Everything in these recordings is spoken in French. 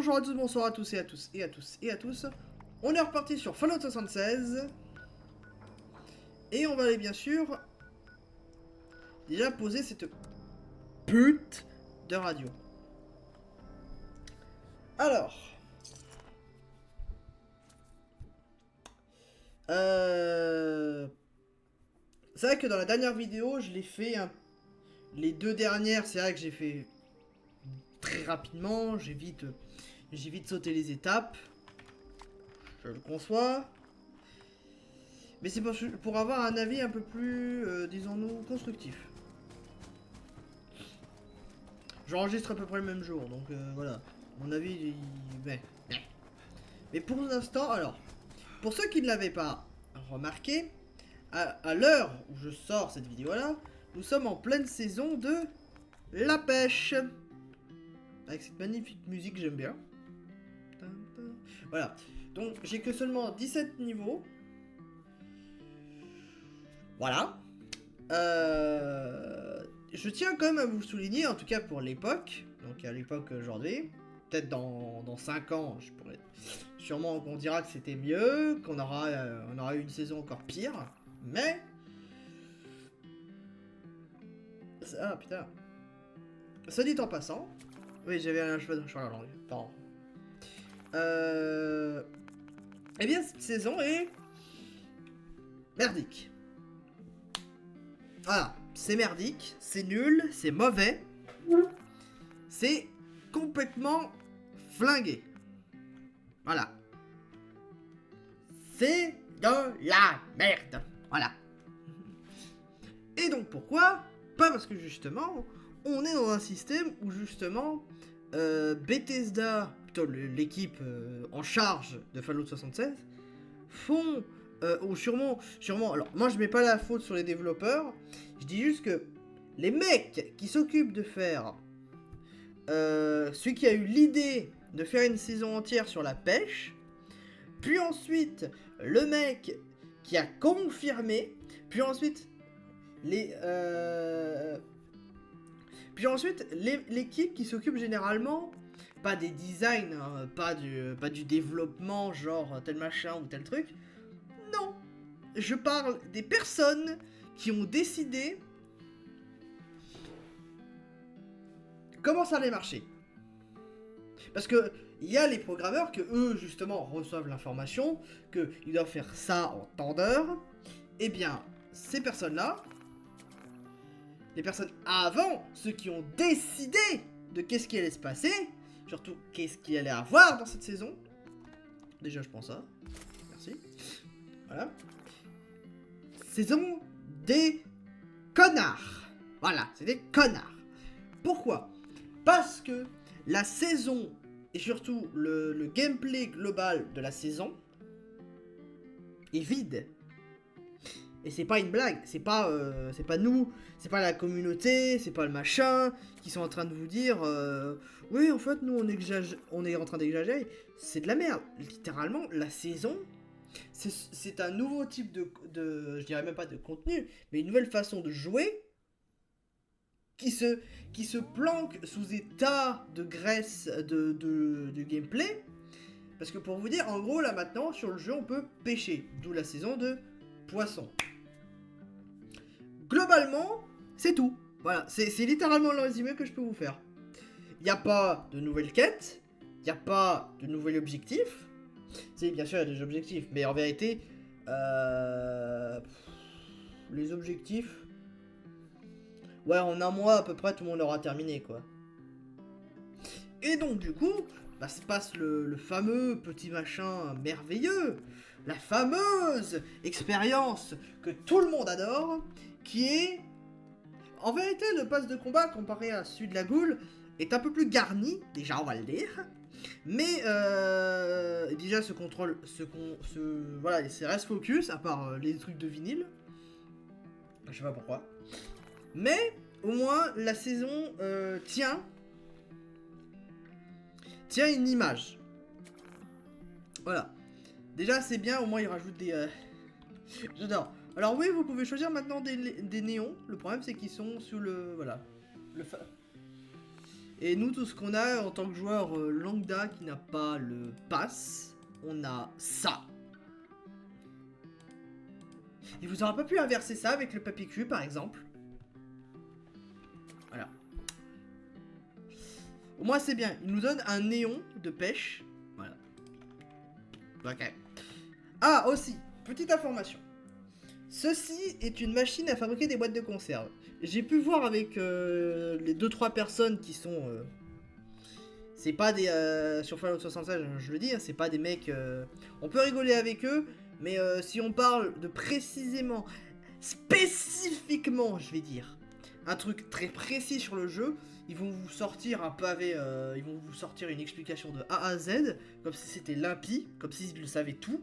bonjour à tous, bonsoir à tous et à tous et à tous et à tous. On est reparti sur Fallout 76. Et on va aller bien sûr déjà poser cette pute de radio. Alors. C'est vrai que dans la dernière vidéo, je l'ai fait les deux dernières, c'est vrai que j'ai fait très rapidement, j'ai vite sauté les étapes. Je le conçois. Mais c'est pour avoir un avis un peu plus, disons-nous, constructif. J'enregistre à peu près le même jour, donc voilà. Mon avis, mais pour l'instant, alors, pour ceux qui ne l'avaient pas remarqué, à l'heure où je sors cette vidéo-là, nous sommes en pleine saison de la pêche. Avec cette magnifique musique que j'aime bien. Voilà. Donc, j'ai que seulement 17 niveaux. Voilà. Je tiens quand même à vous souligner, en tout cas pour l'époque, donc à l'époque aujourd'hui, peut-être dans 5 ans, je pourrais sûrement qu'on dira que c'était mieux, qu'on aura, on aura eu une saison encore pire, mais... Ah putain. Ça dit en passant, oui j'avais un cheveu sur la langue, pardon. Eh bien cette saison est... merdique. Voilà, c'est merdique, c'est nul, c'est mauvais, c'est complètement flingué. Voilà. C'est de la merde. Voilà. Et donc pourquoi? Pas parce que justement, on est dans un système où justement, Bethesda, plutôt l'équipe en charge de Fallout 76, font... ou sûrement, alors moi je mets pas la faute sur les développeurs, je dis juste que les mecs qui s'occupent de faire, celui qui a eu l'idée de faire une saison entière sur la pêche, puis ensuite le mec qui a confirmé, puis ensuite l'équipe qui s'occupe généralement pas des designs, hein, pas du développement genre tel machin ou tel truc. Non, je parle des personnes qui ont décidé comment ça allait marcher. Parce que il y a les programmeurs que eux justement reçoivent l'information qu'ils doivent faire ça en temps d'heure. Eh bien, ces personnes-là, les personnes avant, ceux qui ont décidé de qu'est-ce qui allait se passer, surtout qu'est-ce qu'il allait avoir dans cette saison. Déjà, je pense ça. Merci. Voilà. Saison des connards. Voilà, c'est des connards. Pourquoi? Parce que la saison et surtout le gameplay global de la saison est vide. Et c'est pas une blague, c'est pas nous, c'est pas la communauté, c'est pas le machin qui sont en train de vous dire oui en fait nous on est en train d'exagérer. C'est de la merde. Littéralement la saison c'est un nouveau type de je dirais même pas de contenu, mais une nouvelle façon de jouer qui se planque sous des tas de graisse de gameplay. Parce que pour vous dire, en gros là maintenant sur le jeu on peut pêcher, d'où la saison de poisson. Globalement, c'est tout. Voilà, c'est littéralement le résumé que je peux vous faire. Il n'y a pas de nouvelles quêtes, il n'y a pas de nouvel objectif. Si, bien sûr, il y a des objectifs, mais en vérité, les objectifs... Ouais, en un mois à peu près, tout le monde aura terminé, quoi. Et donc, du coup, bah, se passe le fameux petit machin merveilleux, la fameuse expérience que tout le monde adore, qui est... En vérité, le pass de combat, comparé à celui de la Goule, est un peu plus garni, déjà on va le dire. Mais déjà ce contrôle, voilà, c'est reste focus, à part les trucs de vinyle. Je sais pas pourquoi. Mais au moins la saison tient une image. Voilà. Déjà c'est bien, au moins ils rajoutent des... J'adore. Alors oui, vous pouvez choisir maintenant des néons. Le problème c'est qu'ils sont sous le... Voilà. Et nous, tout ce qu'on a en tant que joueur lambda qui n'a pas le pass, on a ça. Et vous n'aurez pas pu inverser ça avec le papier cul, par exemple. Voilà. Au moins, c'est bien. Il nous donne un néon de pêche. Voilà. Ok. Ah, aussi, petite information. Ceci est une machine à fabriquer des boîtes de conserve. J'ai pu voir avec les 2-3 personnes qui sont... c'est pas des... sur Fallout 76, je le dis, hein, c'est pas des mecs... on peut rigoler avec eux, mais si on parle de précisément, spécifiquement, je vais dire, un truc très précis sur le jeu, ils vont vous sortir un pavé, ils vont vous sortir une explication de A à Z, comme si c'était limpide, comme s'ils le savaient tout.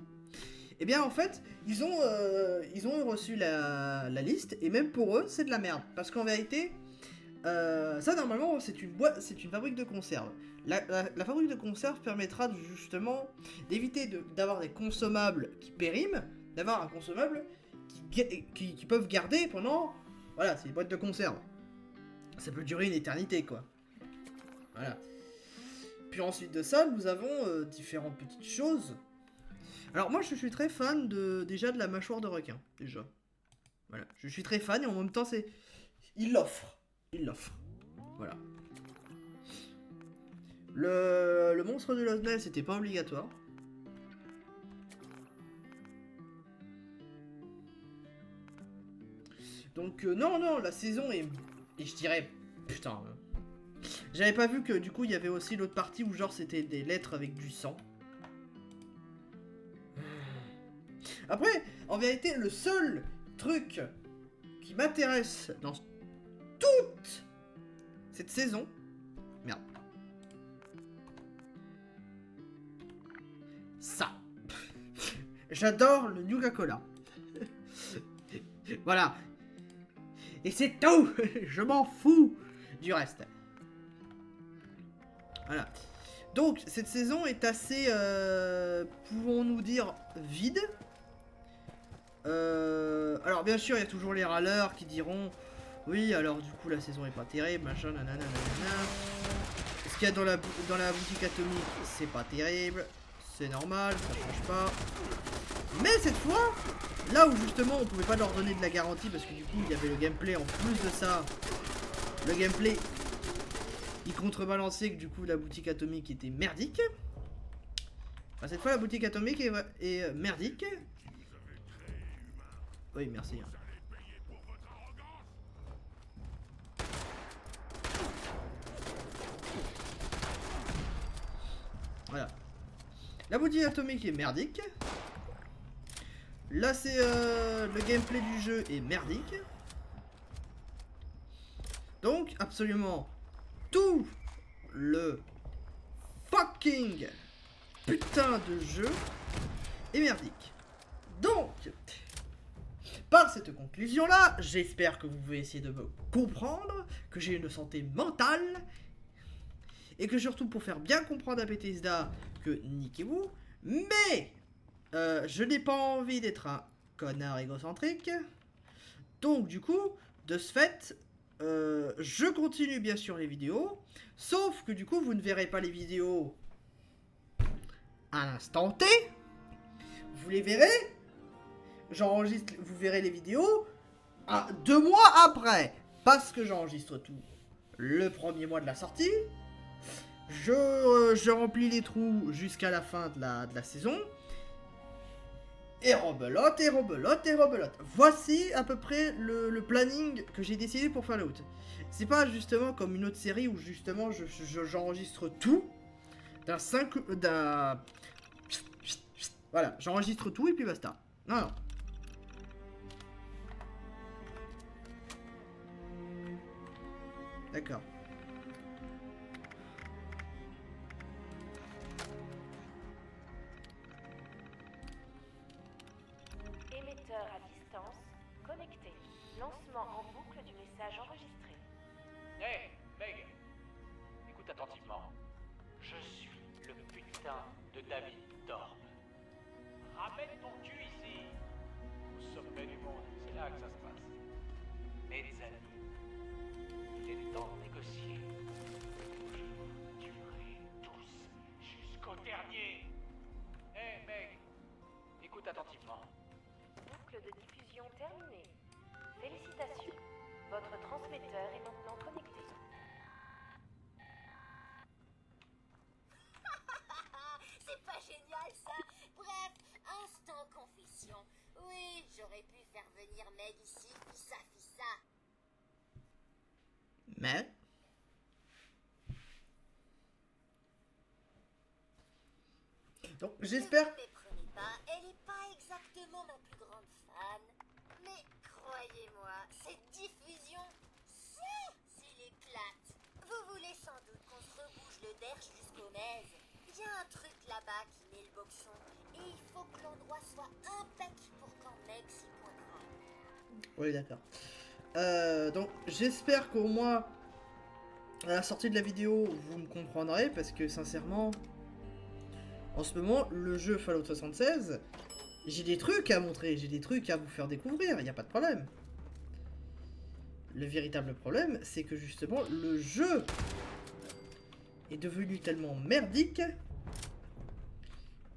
Et bien en fait, ils ont reçu la liste, et même pour eux, c'est de la merde. Parce qu'en vérité, ça normalement, c'est une fabrique de conserve. La fabrique de conserve permettra justement d'éviter d'avoir des consommables qui périment, d'avoir un consommable qui peuvent garder pendant... Voilà, c'est des boîtes de conserve. Ça peut durer une éternité, quoi. Voilà. Puis ensuite de ça, nous avons différentes petites choses. Alors moi je suis très fan déjà de la mâchoire de requin, déjà. Voilà, je suis très fan et en même temps c'est... Il l'offre. Voilà. Le monstre de Loch Ness c'était pas obligatoire. Donc non, la saison est... Et je dirais... Putain... J'avais pas vu que du coup il y avait aussi l'autre partie où genre c'était des lettres avec du sang. Après, en vérité, le seul truc qui m'intéresse dans toute cette saison... Merde. Ça. J'adore le Nuka-Cola. Voilà. Et c'est tout. Je m'en fous du reste. Voilà. Donc, cette saison est assez, pouvons-nous dire, vide. Alors bien sûr il y a toujours les râleurs qui diront oui alors du coup la saison est pas terrible machin nanana nanana. Ce qu'il y a dans la boutique atomique c'est pas terrible, c'est normal, ça change pas. Mais cette fois là où justement on pouvait pas leur donner de la garantie parce que du coup il y avait le gameplay en plus de ça, le gameplay il contrebalançait que du coup la boutique atomique était merdique. Enfin, cette fois la boutique atomique est merdique. Oui, merci. Voilà. La boutique atomique est merdique. Là, c'est le gameplay du jeu est merdique. Donc, absolument tout le fucking putain de jeu est merdique. Donc... Par cette conclusion-là, j'espère que vous pouvez essayer de me comprendre, que j'ai une santé mentale, et que surtout pour faire bien comprendre à Bethesda que niquez-vous, mais je n'ai pas envie d'être un connard égocentrique, donc du coup, de ce fait, je continue bien sûr les vidéos, sauf que du coup, vous ne verrez pas les vidéos à l'instant T, vous les verrez. J'enregistre, vous verrez les vidéos 2 mois après, parce que j'enregistre tout le premier mois de la sortie. Je remplis les trous jusqu'à la fin de la saison. Et rebelote, et rebelote, et rebelote. Voici à peu près le planning que j'ai décidé pour Fallout. C'est pas justement comme une autre série où justement j'enregistre tout d'un... Voilà, j'enregistre tout et puis basta. Non. D'accord. Émetteur à distance, connecté. Lancement en boucle du message enregistré. Hey, Meg, écoute attentivement. Je suis le putain de David Thorpe. Ramène ton cul ici. Au sommet du monde, c'est là que ça se passe. Mes amis, il est temps de négocier. Écoute attentivement. Boucle de diffusion terminée. Félicitations. Votre transmetteur est maintenant connecté. C'est pas génial ça. Bref, instant confession. Oui, j'aurais pu faire venir Meg ici, fi ça. Mais... Donc j'espère... Ne me méprenez pas, elle est pas exactement ma plus grande fan. Mais croyez-moi, cette diffusion, ça, s'il éclate. Vous voulez sans doute qu'on se rebouche le derche jusqu'au Mez. Il y a un truc là-bas qui met le boxon. Et il faut que l'endroit soit impec pour quand Meg s'y pointera. Oui, d'accord. Donc j'espère qu'au moins à la sortie de la vidéo vous me comprendrez, parce que sincèrement en ce moment le jeu Fallout 76, j'ai des trucs à montrer, j'ai des trucs à vous faire découvrir, il n'y a pas de problème. Le véritable problème, c'est que justement le jeu est devenu tellement merdique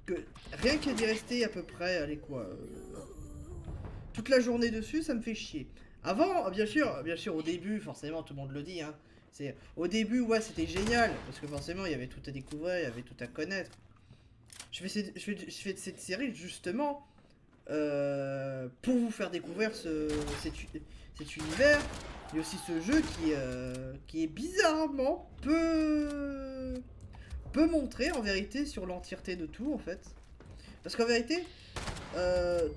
que rien qu'à d'y rester à peu près, allez quoi, toute la journée dessus, ça me fait chier. Avant, bien sûr, au début, forcément, tout le monde le dit, hein. Au début, ouais, c'était génial, parce que forcément, il y avait tout à découvrir, il y avait tout à connaître. Je fais cette série, justement, pour vous faire découvrir cet univers, et aussi ce jeu qui est bizarrement peu montré, en vérité, sur l'entièreté de tout, en fait. Parce qu'en vérité...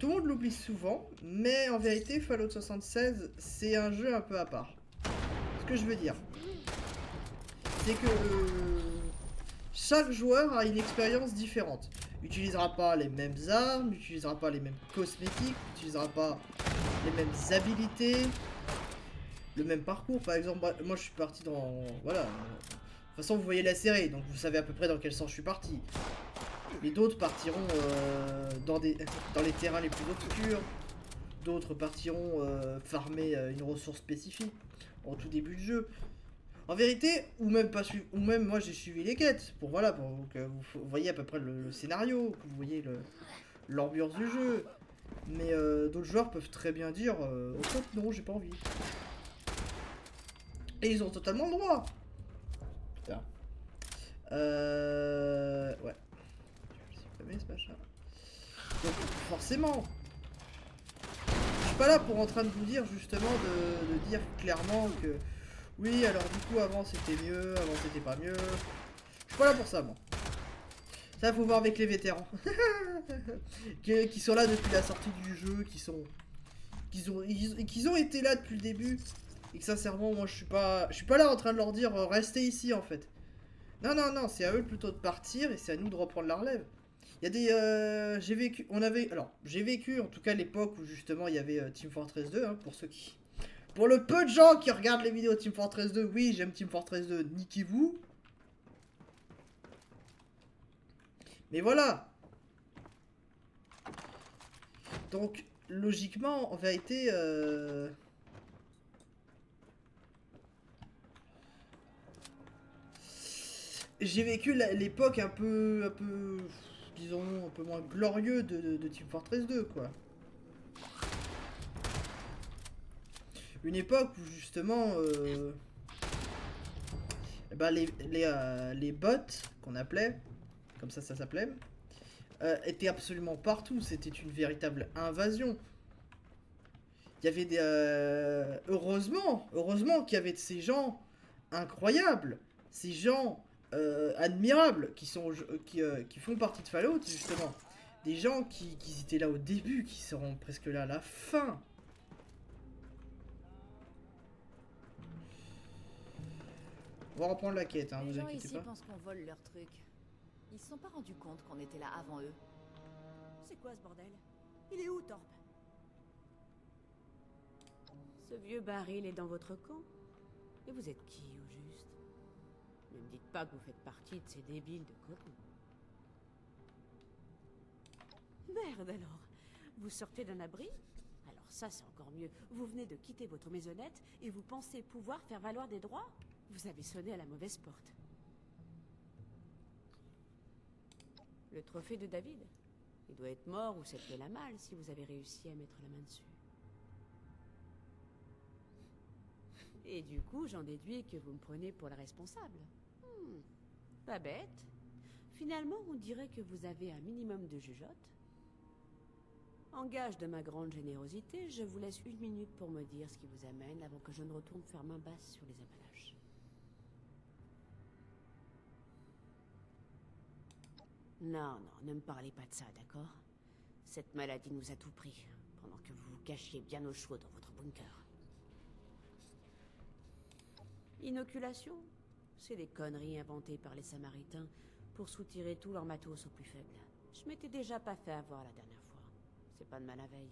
tout le monde l'oublie souvent, mais en vérité, Fallout 76, c'est un jeu un peu à part. Ce que je veux dire, c'est que chaque joueur a une expérience différente. N'utilisera pas les mêmes armes, n'utilisera pas les mêmes cosmétiques, n'utilisera pas les mêmes habilités, le même parcours. Par exemple, moi je suis parti dans... Voilà. De toute façon, vous voyez la série, donc vous savez à peu près dans quel sens je suis parti. Les d'autres partiront dans les terrains les plus obscurs. D'autres partiront farmer une ressource spécifique au tout début du jeu. En vérité, ou même moi j'ai suivi les quêtes pour que vous voyez à peu près le scénario, que vous voyez l'ambiance du jeu. Mais d'autres joueurs peuvent très bien dire au fait non, j'ai pas envie. Et ils ont totalement le droit. Putain. Ouais. Ce machin. Donc forcément, je suis pas là pour en train de vous dire justement de dire clairement que oui, alors du coup avant c'était mieux, avant c'était pas mieux. Je suis pas là pour ça, moi. Ça faut voir avec les vétérans qui sont là depuis la sortie du jeu, qui ont été là depuis le début, et que sincèrement moi je suis pas là en train de leur dire restez ici en fait. Non, c'est à eux plutôt de partir et c'est à nous de reprendre la relève. Il y a des... j'ai vécu en tout cas l'époque où justement il y avait Team Fortress 2, hein, pour le peu de gens qui regardent les vidéos Team Fortress 2, oui j'aime Team Fortress 2, niquez-vous. Mais voilà. Donc, logiquement, en vérité... j'ai vécu l'époque un peu, disons, un peu moins glorieux de Team Fortress 2, quoi. Une époque où, justement, les bots, qu'on appelait, comme ça s'appelait, étaient absolument partout. C'était une véritable invasion. Il y avait des... heureusement qu'il y avait de ces gens incroyables, ces gens... admirables qui font partie de Fallout, justement. Des gens qui étaient là au début, qui seront presque là à la fin. On va reprendre la quête, hein, Les vous gens inquiétez ici pas. pensent qu'on vole leurs trucs. Ils se sont pas rendus compte qu'on était là avant eux. C'est quoi ce bordel? Il est où, Torp? Ce vieux baril est dans votre camp? Et vous êtes qui, au juste? Ne me dites pas que vous faites partie de ces débiles de coton. Merde alors! Vous sortez d'un abri? Alors ça, c'est encore mieux. Vous venez de quitter votre maisonnette et vous pensez pouvoir faire valoir des droits? Vous avez sonné à la mauvaise porte. Le trophée de David? Il doit être mort ou s'être fait la malle si vous avez réussi à mettre la main dessus. Et du coup, j'en déduis que vous me prenez pour la responsable. Pas bête. Finalement, on dirait que vous avez un minimum de jugeote. En gage de ma grande générosité, je vous laisse 1 minute pour me dire ce qui vous amène avant que je ne retourne faire main basse sur les Appalaches. Non, non, ne me parlez pas de ça, d'accord? Cette maladie nous a tout pris, pendant que vous vous cachiez bien au chaud dans votre bunker. Inoculation? C'est des conneries inventées par les Samaritains pour soutirer tout leur matos aux plus faibles. Je m'étais déjà pas fait avoir la dernière fois. C'est pas de mal à veille.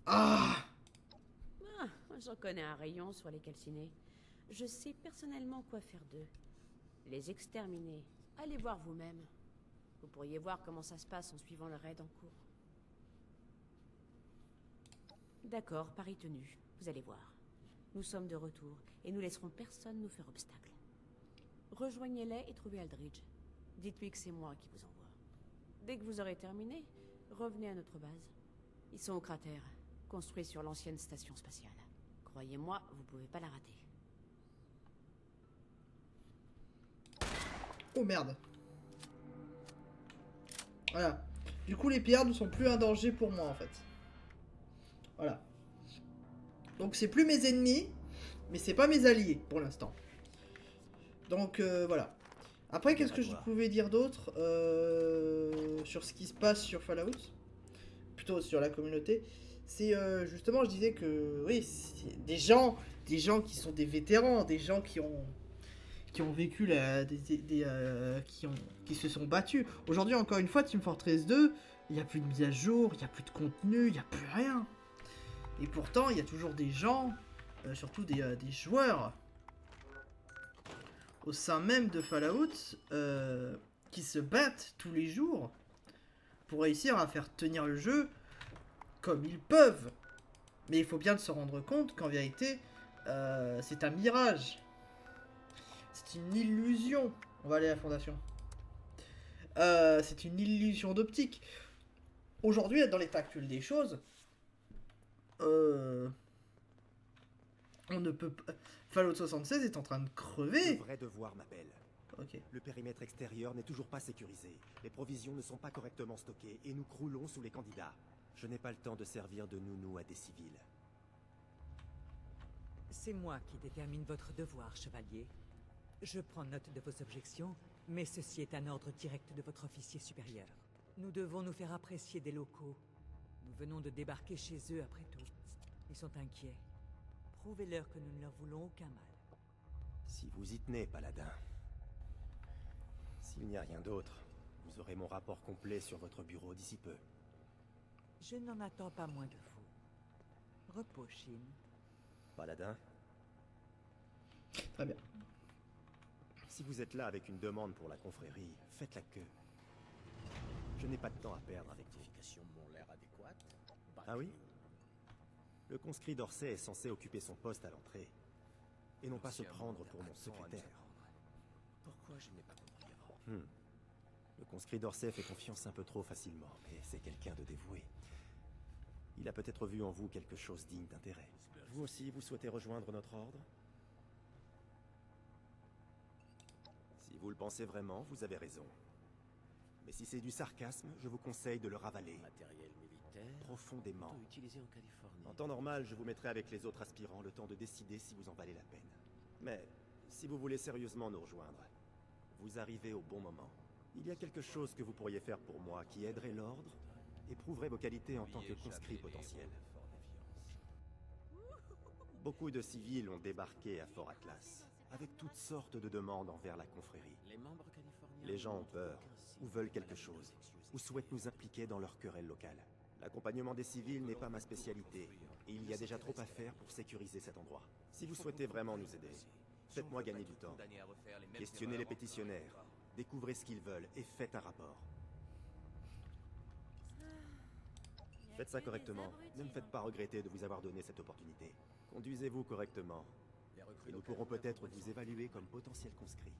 Ah! Ah, j'en connais un rayon sur les calcinés. Je sais personnellement quoi faire d'eux. Les exterminer. Allez voir vous-même. Vous pourriez voir comment ça se passe en suivant le raid en cours. D'accord, pari tenu. Vous allez voir. Nous sommes de retour, et nous laisserons personne nous faire obstacle. Rejoignez-les et trouvez Aldridge. Dites-lui que c'est moi qui vous envoie. Dès que vous aurez terminé, revenez à notre base. Ils sont au cratère, construit sur l'ancienne station spatiale. Croyez-moi, vous pouvez pas la rater. Oh merde. Voilà. Du coup, les pillards ne sont plus un danger pour moi, en fait. Voilà. Donc, c'est plus mes ennemis, mais c'est pas mes alliés, pour l'instant. Donc, voilà. Après, qu'est-ce que je pouvais dire d'autre sur ce qui se passe sur Fallout? Plutôt sur la communauté. C'est justement, je disais que, oui, c'est des gens qui sont des vétérans, des gens qui ont vécu qui se sont battus. Aujourd'hui, encore une fois, Team Fortress 2, il n'y a plus de mise à jour, il n'y a plus de contenu, il n'y a plus rien. Et pourtant, il y a toujours des gens, surtout des joueurs, au sein même de Fallout, qui se battent tous les jours pour réussir à faire tenir le jeu comme ils peuvent. Mais il faut bien se rendre compte qu'en vérité, c'est un mirage. C'est une illusion. On va aller à la fondation. C'est une illusion d'optique. Aujourd'hui, dans l'état actuel des choses, on ne peut pas... Fallout 76 est en train de crever. Le vrai devoir m'appelle. Ok. Le périmètre extérieur n'est toujours pas sécurisé. Les provisions ne sont pas correctement stockées et nous croulons sous les candidats. Je n'ai pas le temps de servir de nounou à des civils. C'est moi qui détermine votre devoir, chevalier. Je prends note de vos objections, mais ceci est un ordre direct de votre officier supérieur. Nous devons nous faire apprécier des locaux. Nous venons de débarquer chez eux après tout. Ils sont inquiets. Prouvez-leur que nous ne leur voulons aucun mal. Si vous y tenez, paladin. S'il n'y a rien d'autre, vous aurez mon rapport complet sur votre bureau d'ici peu. Je n'en attends pas moins de vous. Repos, Shin. Paladin, Très bien. si vous êtes là avec une demande pour la confrérie, faites la queue. Je n'ai pas de temps à perdre avec vous. Ah oui? Le conscrit d'Orsay est censé occuper son poste à l'entrée. Et non pas se prendre pour mon secrétaire. Pourquoi je n'ai pas compris avant? Le conscrit d'Orsay fait confiance un peu trop facilement, mais c'est quelqu'un de dévoué. Il a peut-être vu en vous quelque chose digne d'intérêt. Vous aussi, vous souhaitez rejoindre notre ordre? Si vous le pensez vraiment, vous avez raison. Mais si c'est du sarcasme, je vous conseille de le ravaler. Matériel militaire. Profondément. Plutôt utilisé en Californie. En temps normal, je vous mettrai avec les autres aspirants le temps de décider si vous en valez la peine. Mais si vous voulez sérieusement nous rejoindre, vous arrivez au bon moment. Il y a quelque chose que vous pourriez faire pour moi qui aiderait l'ordre et prouverait vos qualités en tant que conscrit potentiel. Beaucoup de civils ont débarqué à Fort Atlas, avec toutes sortes de demandes envers la confrérie. Les membres californiens. Les gens ont peur, ou veulent quelque chose, ou souhaitent nous impliquer dans leur querelle locale. L'accompagnement des civils n'est pas ma spécialité, et il y a déjà trop à faire pour sécuriser cet endroit. Si vous souhaitez vraiment nous aider, faites-moi gagner du temps. Questionnez les pétitionnaires, découvrez ce qu'ils veulent et faites un rapport. Faites ça correctement, ne me faites pas regretter de vous avoir donné cette opportunité. Conduisez-vous correctement, et nous pourrons peut-être vous évaluer comme potentiel conscrit.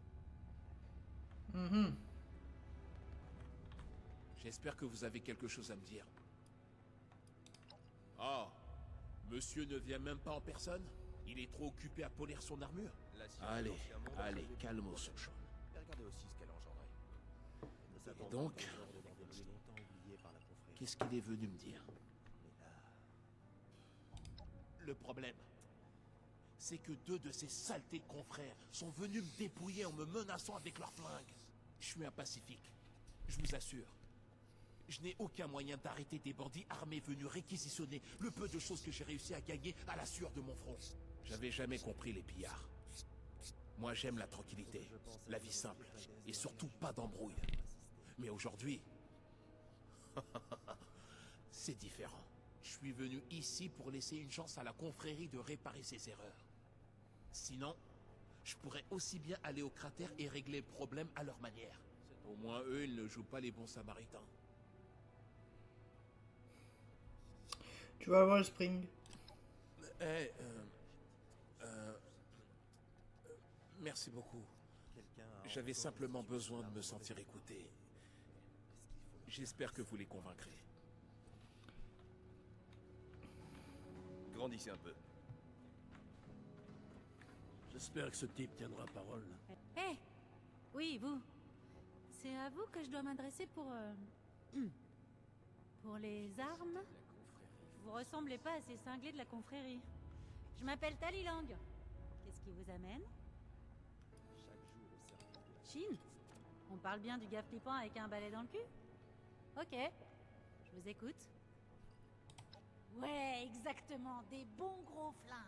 J'espère que vous avez quelque chose à me dire. Oh, monsieur ne vient même pas en personne? Il est trop occupé à polir son armure? Allez, allez, calmos, Sean. Regardez aussi ce qu'elle a engendré. Et donc, qu'est-ce qu'il est venu me dire? Le problème, c'est que 2 de ces saletés de confrères sont venus me dépouiller en me menaçant avec leurs flingues. Je suis un pacifique, je vous assure. Je n'ai aucun moyen d'arrêter des bandits armés venus réquisitionner le peu de choses que j'ai réussi à gagner à la sueur de mon front. J'avais jamais compris les pillards. Moi, j'aime la tranquillité, la vie simple, et surtout pas d'embrouille. Mais aujourd'hui, c'est différent. Je suis venu ici pour laisser une chance à la confrérie de réparer ses erreurs. Sinon, je pourrais aussi bien aller au cratère et régler le problème à leur manière. Au moins, eux, ils ne jouent pas les bons samaritains. Tu vas voir Spring. Eh, merci beaucoup. J'avais simplement besoin de me sentir écouté. J'espère que vous les convaincrez. Grandissez un peu. J'espère que ce type tiendra parole. Hé Oui, vous. C'est à vous que je dois m'adresser pour... pour les armes. Vous ressemblez pas à ces cinglés de la confrérie. Je m'appelle Tali Lang. Qu'est-ce qui vous amène? Shin, on parle bien du gars flippant avec un balai dans le cul? Ok, je vous écoute. Ouais, exactement, des bons gros flingues.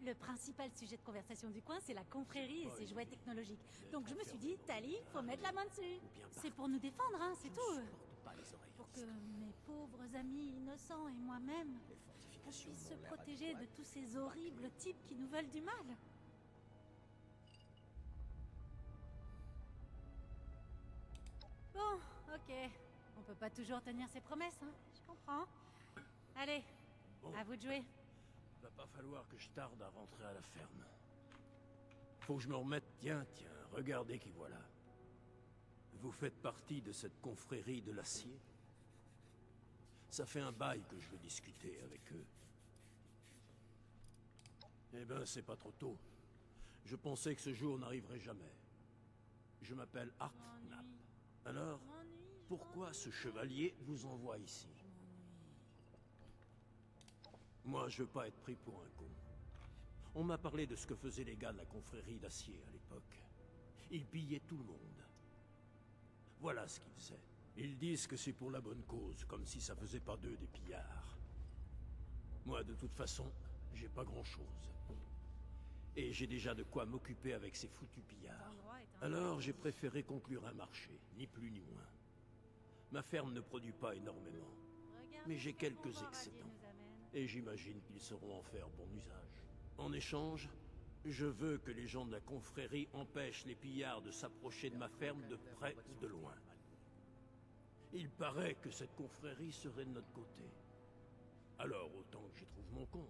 Le principal sujet de conversation du coin, c'est la confrérie et ses jouets technologiques. Donc je me suis dit, Tali, faut mettre la main dessus. C'est pour nous défendre, hein, c'est tout. Pour que mes pauvres amis innocents et moi-même puissent se protéger de tous ces horribles types qui nous veulent du mal. Bon, ok. On peut pas toujours tenir ses promesses, hein. Je comprends. Allez, à vous de jouer. Va pas falloir que je tarde à rentrer à la ferme. Faut que je me remette... Tiens, regardez qui voilà. Vous faites partie de cette confrérie de l'acier? Ça fait un bail que je veux discuter avec eux. Eh ben, c'est pas trop tôt. Je pensais que ce jour n'arriverait jamais. Je m'appelle Art Knapp. Alors, pourquoi ce chevalier vous envoie ici? Moi, je veux pas être pris pour un con. On m'a parlé de ce que faisaient les gars de la confrérie d'acier à l'époque. Ils pillaient tout le monde. Voilà ce qu'ils faisaient. Ils disent que c'est pour la bonne cause, comme si ça faisait pas d'eux des pillards. Moi, de toute façon, j'ai pas grand-chose. Et j'ai déjà de quoi m'occuper avec ces foutus pillards. Alors, j'ai préféré conclure un marché, ni plus ni moins. Ma ferme ne produit pas énormément, mais j'ai quelques excédents. Et j'imagine qu'ils sauront en faire bon usage. En échange, je veux que les gens de la confrérie empêchent les pillards de s'approcher de ma ferme de près ou de loin. Il paraît que cette confrérie serait de notre côté. Alors autant que j'y trouve mon compte.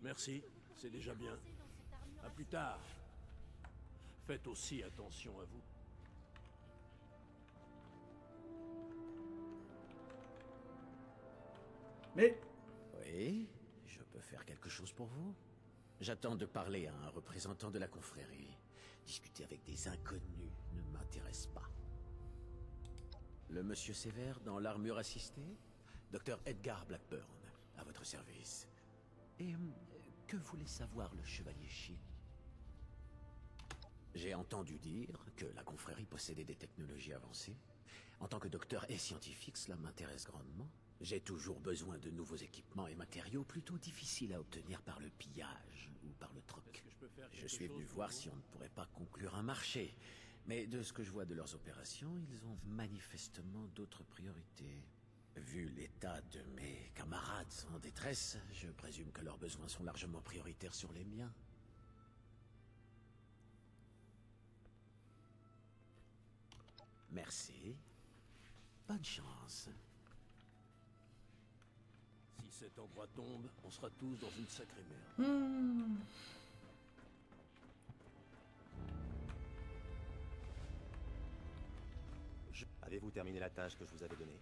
Merci, c'est déjà bien. À plus tard. Faites aussi attention à vous. Mais... Oui, je peux faire quelque chose pour vous. J'attends de parler à un représentant de la confrérie. Discuter avec des inconnus ne m'intéresse pas. Le monsieur sévère dans l'armure assistée? Dr Edgar Blackburn, à votre service. Et que voulait savoir le chevalier Shin? J'ai entendu dire que la confrérie possédait des technologies avancées. En tant que docteur et scientifique, cela m'intéresse grandement. J'ai toujours besoin de nouveaux équipements et matériaux plutôt difficiles à obtenir par le pillage ou par le troc. Je suis venu voir si on ne pourrait pas conclure un marché. Mais de ce que je vois de leurs opérations, ils ont manifestement d'autres priorités. Vu l'état de mes camarades en détresse, je présume que leurs besoins sont largement prioritaires sur les miens. Merci. Bonne chance. Si cet endroit tombe, on sera tous dans une sacrée merde. Avez-vous terminé la tâche que je vous avais donnée?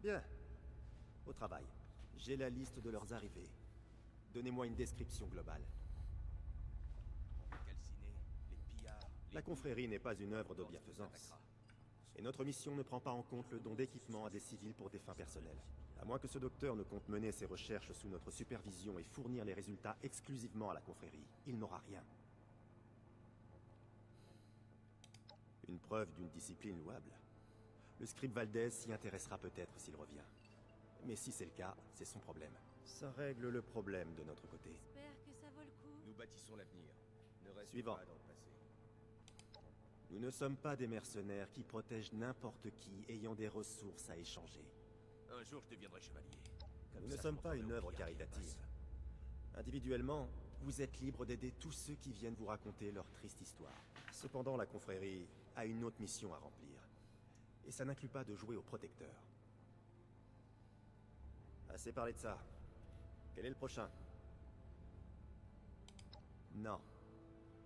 Bien. Au travail. J'ai la liste de leurs arrivées. Donnez-moi une description globale. La confrérie n'est pas une œuvre de bienfaisance. Et notre mission ne prend pas en compte le don d'équipements à des civils pour des fins personnelles. À moins que ce docteur ne compte mener ses recherches sous notre supervision et fournir les résultats exclusivement à la confrérie, il n'aura rien. Une preuve d'une discipline louable. Le scribe Valdez s'y intéressera peut-être s'il revient. Mais si c'est le cas, c'est son problème. Ça règle le problème de notre côté. J'espère que ça vaut le coup. Nous bâtissons l'avenir. Ne restons Suivant. pas dans le passé. Nous ne sommes pas des mercenaires qui protègent n'importe qui ayant des ressources à échanger. Un jour, je deviendrai chevalier. Comme Nous ça, ne sommes je pas m'en une ferai au œuvre pire qui caritative. passe. Individuellement, vous êtes libre d'aider tous ceux qui viennent vous raconter leur triste histoire. Cependant, la confrérie a une autre mission à remplir. Et ça n'inclut pas de jouer au protecteur. Assez parlé de ça. Quel est le prochain? Non.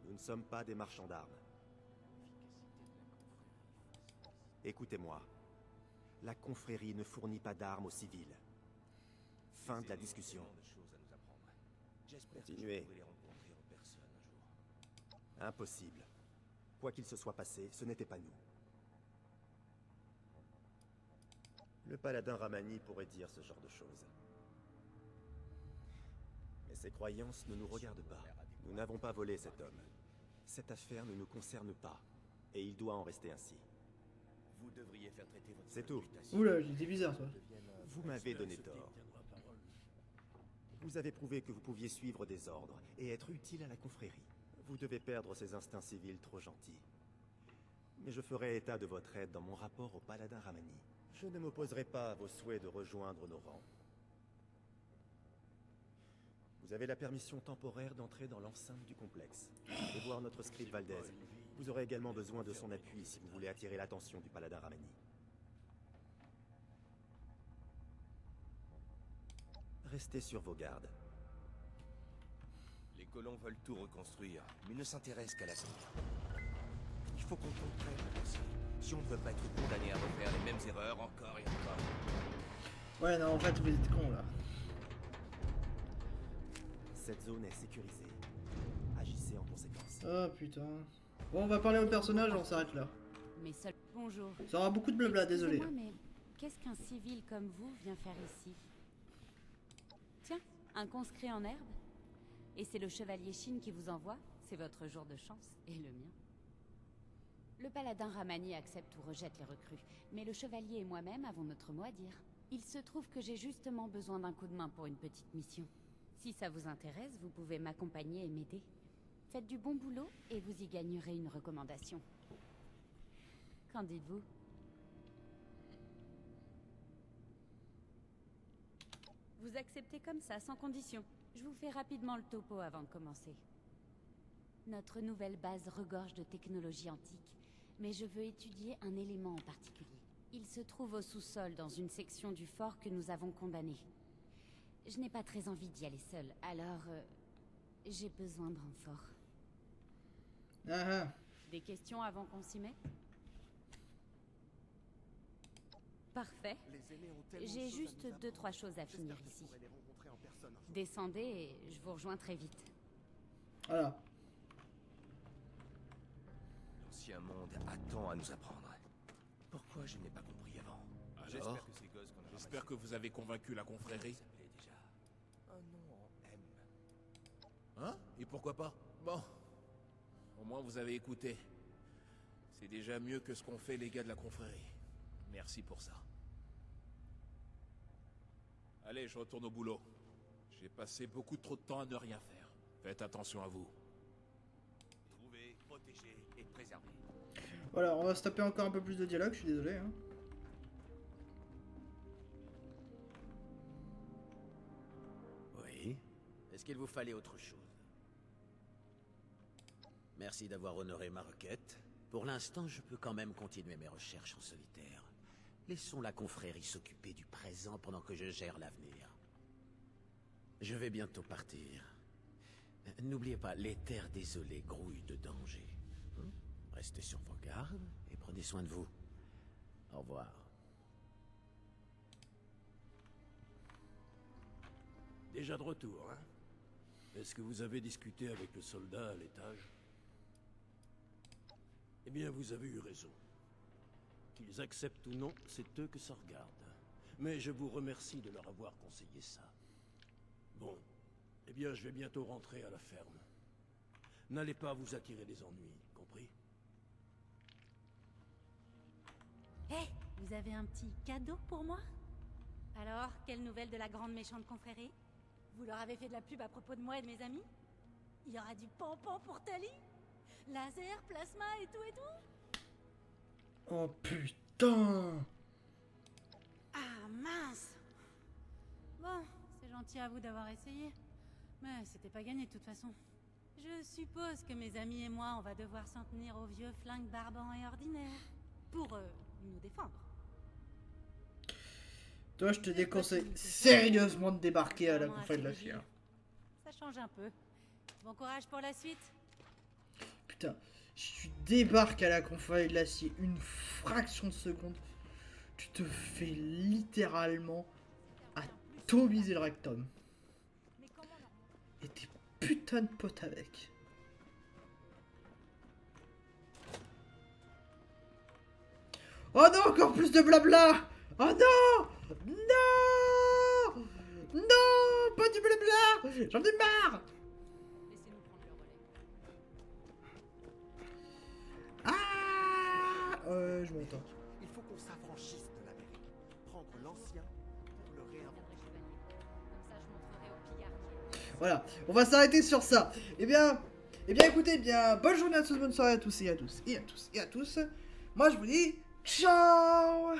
Nous ne sommes pas des marchands d'armes. Écoutez-moi. La confrérie ne fournit pas d'armes aux civils. Fin de la discussion. Continuez. Impossible. Quoi qu'il se soit passé, ce n'était pas nous. Le paladin Ramani pourrait dire ce genre de choses. Mais ses croyances ne nous regardent pas. Nous n'avons pas volé cet homme. Cette affaire ne nous concerne pas. Et il doit en rester ainsi. Vous devriez faire traiter votre C'est tout. réputation. Oula, j'étais bizarre, toi. Vous m'avez donné tort. Vous avez prouvé que vous pouviez suivre des ordres et être utile à la confrérie. Vous devez perdre ces instincts civils trop gentils. Mais je ferai état de votre aide dans mon rapport au paladin Ramani. Je ne m'opposerai pas à vos souhaits de rejoindre nos rangs. Vous avez la permission temporaire d'entrer dans l'enceinte du complexe. Et voir notre scribe Valdez. Vous aurez également besoin de son appui si vous voulez attirer l'attention du paladin Ramani. Restez sur vos gardes. Les colons veulent tout reconstruire, mais ne s'intéressent qu'à l'avenir. Il faut qu'on comprenne le passé. Si on ne veut pas être condamné à refaire les mêmes erreurs encore et encore. Ouais, non, en fait, vous êtes con là. Cette zone est sécurisée. Agissez en conséquence. Oh putain. Bon, on va parler au personnage, on s'arrête là. Mais seul... Bonjour. Ça aura beaucoup de blabla, désolé. Excusez-moi, mais qu'est-ce qu'un civil comme vous vient faire ici? Tiens, un conscrit en herbe. Et c'est le chevalier Shin qui vous envoie? C'est votre jour de chance, et le mien. Le paladin Ramani accepte ou rejette les recrues, mais le chevalier et moi-même avons notre mot à dire. Il se trouve que j'ai justement besoin d'un coup de main pour une petite mission. Si ça vous intéresse, vous pouvez m'accompagner et m'aider. Faites du bon boulot et vous y gagnerez une recommandation. Qu'en dites-vous? Vous acceptez comme ça, sans condition. Je vous fais rapidement le topo avant de commencer. Notre nouvelle base regorge de technologie antique, mais je veux étudier un élément en particulier. Il se trouve au sous-sol dans une section du fort que nous avons condamné. Je n'ai pas très envie d'y aller seule, alors j'ai besoin de renfort. Des questions avant qu'on s'y mette? Parfait. J'ai juste 2-3 choses à finir ici. Descendez et je vous rejoins très vite. Voilà. L'ancien monde attend à nous apprendre. Pourquoi je n'ai pas compris avant? Alors, j'espère que vous avez convaincu la confrérie. Un nom en M. Hein? Et pourquoi pas? Bon. Au moins vous avez écouté. C'est déjà mieux que ce qu'ont fait les gars de la confrérie. Merci pour ça. Allez, je retourne au boulot. J'ai passé beaucoup trop de temps à ne rien faire. Faites attention à vous. Trouver, protéger et préserver. Voilà, on va se taper encore un peu plus de dialogue, je suis désolé. Hein. Oui. Est-ce qu'il vous fallait autre chose? Merci d'avoir honoré ma requête. Pour l'instant, je peux quand même continuer mes recherches en solitaire. Laissons la confrérie s'occuper du présent pendant que je gère l'avenir. Je vais bientôt partir. N'oubliez pas, les terres désolées grouillent de danger. Restez sur vos gardes et prenez soin de vous. Au revoir. Déjà de retour, hein? Est-ce que vous avez discuté avec le soldat à l'étage? Eh bien, vous avez eu raison. Qu'ils acceptent ou non, c'est eux que ça regarde. Mais je vous remercie de leur avoir conseillé ça. Bon, eh bien, je vais bientôt rentrer à la ferme. N'allez pas vous attirer des ennuis, compris? Hé, vous avez un petit cadeau pour moi? Alors, quelle nouvelle de la grande méchante confrérie? Vous leur avez fait de la pub à propos de moi et de mes amis? Il y aura du pampan pour Tali? Laser, plasma et tout et tout? Oh putain! Ah mince! Bon, c'est gentil à vous d'avoir essayé. Mais c'était pas gagné de toute façon. Je suppose que mes amis et moi, on va devoir s'en tenir aux vieux flingues barbants et ordinaires. Pour nous défendre. Toi, je te déconseille sérieusement de débarquer à la confrérie de la Scie. Ça change un peu. Bon courage pour la suite. Putain, si tu débarques à la confrérie de la Scie une fraction de seconde, tu te fais littéralement atomiser le rectum. Et t'es putain de potes avec. Oh non, encore plus de blabla! Oh non! Non! Non! Pas du blabla! J'en ai marre! Ah! Je m'entends. Il faut qu'on s'affranchisse de l'Amérique. Prendre l'ancien pour le réinventer. Voilà, on va s'arrêter sur ça. Eh bien, écoutez, bonne journée à tous, bonne soirée à tous et à tous et à tous et à tous. Moi, je vous dis ciao!